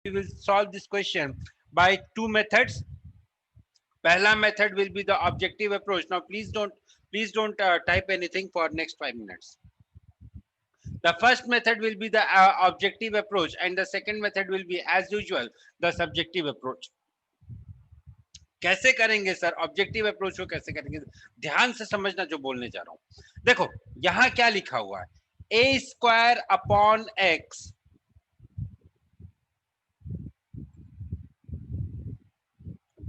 we will solve this question by two methods. Pehla method will be the objective approach. Now please don't type anything for next 5 minutes. The first method will be the objective approach, and the second method will be as usual the subjective approach. कैसे करेंगे sir objective approach को? कैसे करेंगे, ध्यान से समझना जो बोलने जा रहा हूं. देखो यहां क्या लिखा हुआ है, ए स्क्वायर अपॉन एक्स.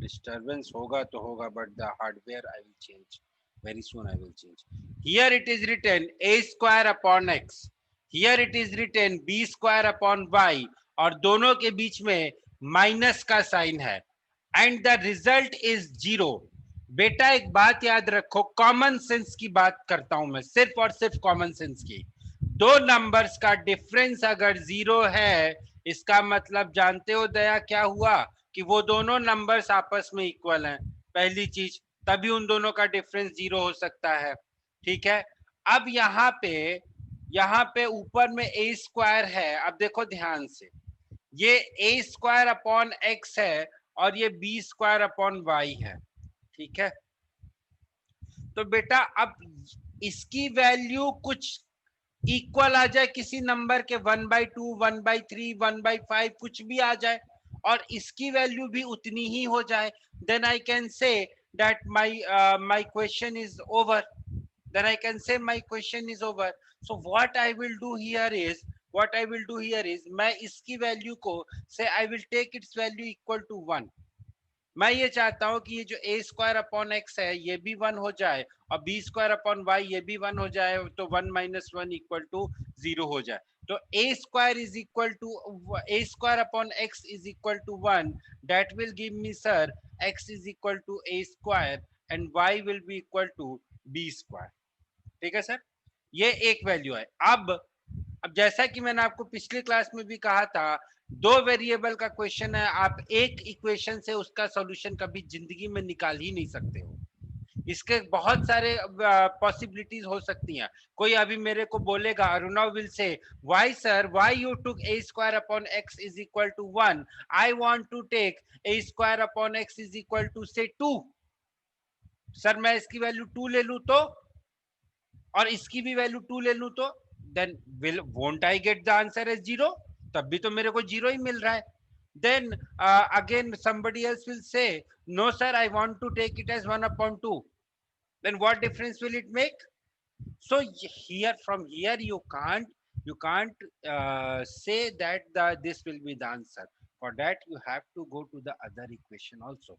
डिस्टर्बेंस होगा तो होगा, but the hardware I will change very soon. I will change. Here it is written a square upon x. Here it is written b square upon y. और दोनों के बीच में minus का sign है. And the result is 0. बेटा एक बात याद रखो, कॉमन सेंस की बात करता हूं मैं, सिर्फ और सिर्फ कॉमन सेंस की. दो नंबर्स का डिफरेंस अगर 0 है, इसका मतलब जानते हो दया क्या हुआ, कि वो दोनों नंबर्स आपस में इक्वल हैं. पहली चीज, तभी उन दोनों का डिफरेंस 0 हो सकता है. ठीक है. अब यहाँ पे ऊपर में ए स्क्वायर है. अब देखो ध्यान से, ये ए स्क्वायर अपॉन एक्स है और ये बी स्क्वायर अपॉन वाई है. ठीक है. तो बेटा अब इसकी वैल्यू कुछ इक्वल आ जाए किसी नंबर के, 1/2, 1/3, 1/5, कुछ भी आ जाए, और इसकी वैल्यू भी उतनी ही हो जाए, then I can say that my question is over. Then I can say my question is over. So what I will do here is, मैं इसकी वैल्यू को से I will take its value equal to 1. मैं ये चाहता हूं कि ये जो ए स्क्वायर अपॉन एक्स है ये भी 1 हो जाए, और बी स्क्वायर अपॉन वाई ये भी 1 हो जाए, तो 1 - 1 इक्वल टू 0 हो जाए. तो a square is equal to a square upon x is equal to 1. That will give me sir x is equal to a square and y will be equal to b square. ठीक है sir, ये एक value है. अब जैसा कि मैंने आपको पिछली क्लास में भी कहा था, दो वेरिएबल का क्वेश्चन है, आप एक इक्वेशन से उसका सॉल्यूशन कभी जिंदगी में निकाल ही नहीं सकते हो. इसके बहुत सारे पॉसिबिलिटीज हो सकती हैं. कोई अभी मेरे को बोलेगा, Aruna will say, why sir, why you took a square upon x is equal to 1, I want to take a square upon x is equal to say 2. Sir मैं इसकी वैल्यू 2 ले लूं तो, और इसकी भी वैल्यू 2 ले लूं तो, then won't I get the answer as 0? तब भी तो मेरे को 0 ही मिल रहा है. Then again somebody else will say, no sir, I want to take it as 1/2. Then what difference will it make? So here, from here you can't say that this will be the answer. For that you have to go to the other equation also.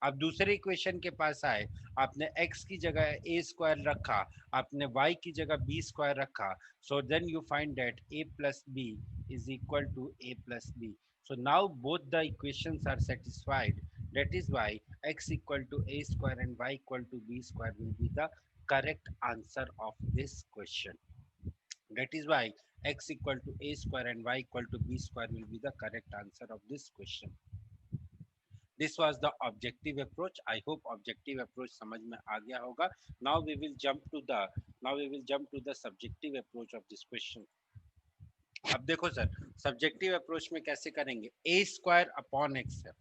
आप दूसरे equation के पास आए, आपने x की जगह a square रखा, आपने y की जगह b स्क्वायर रखा. So then you find that a plus b is equal to a plus b. So now both the equations are satisfied. That is why x equal to a square and y equal to b square will be the correct answer of this question. That is why x equal to a square and y equal to b square will be the correct answer of this question. This was the objective approach. I hope objective approach समझ में आ गया होगा. Now we will jump to the subjective approach of this question. अब देखो sir, subjective approach में कैसे करेंगे. a square upon x है,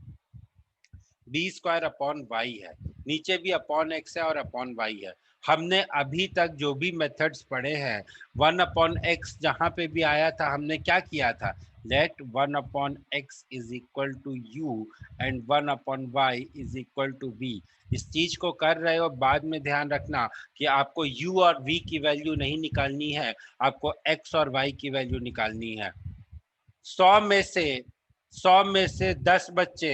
b स्क्वायर अपॉन y है, नीचे भी अपॉन x है और अपॉन y है. हमने अभी तक जो भी मेथड्स पढ़े हैं, 1/x जहां पे भी आया था, हमने क्या किया था, let 1/x is equal to u and 1/y is equal to v. इस चीज को कर रहे हो, बाद में ध्यान रखना कि आपको u और v की वैल्यू नहीं निकालनी है, आपको x और y की वैल्यू निकालनी है. 100 में से 10 बच्चे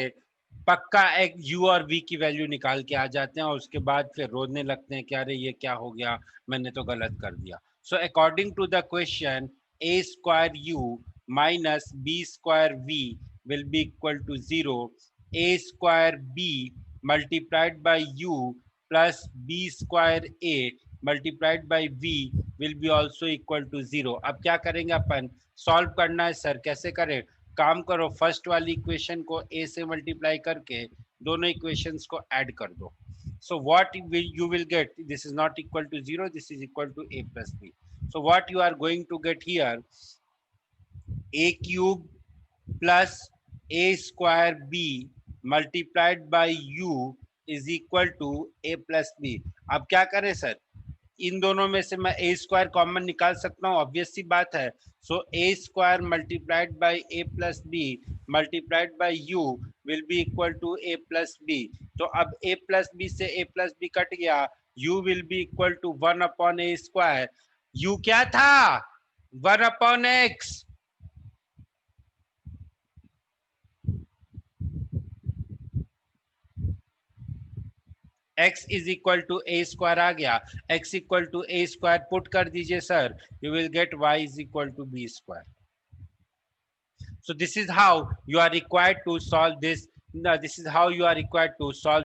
पक्का एक u और v की वैल्यू निकाल के आ जाते हैं, और उसके बाद फिर रोने लगते हैं कि अरे ये क्या हो गया, मैंने तो गलत कर दिया. So according to the question, a square u minus b square v will be equal to 0. a square b multiplied by u plus b square a multiplied by v will be also equal to 0. अब क्या करेंगे अपन, solve करना है sir. कैसे करें, काम करो, first वाली इक्वेशन को a से मल्टीप्लाई करके दोनों इक्वेशंस को ऐड कर दो. So what you will get, this is not equal to 0, this is equal to a plus b. So what you are going to get here, a cube plus a square b multiplied by u is equal to a plus b. अब क्या करें sir, इन दोनों में से मैं a square common निकाल सकता हूँ, ऑब्वियस सी बात है. So a square multiplied by a plus b multiplied by u will be equal to a plus b. तो अब a प्लस b से a प्लस b कट गया, u will be equal to 1 upon a square. u क्या था? 1 upon x. x is equal to a square आ गया, x equal to a square put कर दीजिए sir, you will get y is equal to b square. So this is how you are required to solve this. This is how you are required to solve